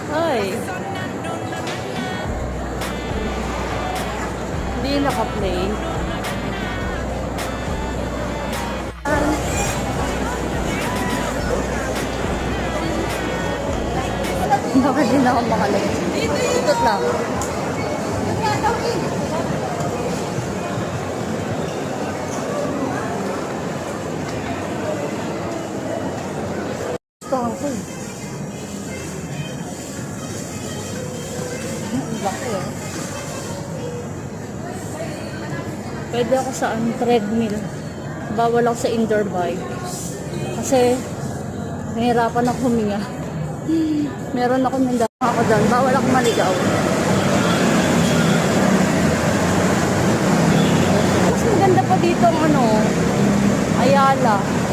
Ay, hindi naka-play. Bakit din ako makalag? Ikot lang. Gusto ko eh. Laki eh. Pwede ako sa treadmill. Bawal ako sa indoor bike. Kasi nahihirapan ako huminga. Meron ako nandang ako doon. Bawal ako maligaw. Mas maganda pa dito ang Ayala.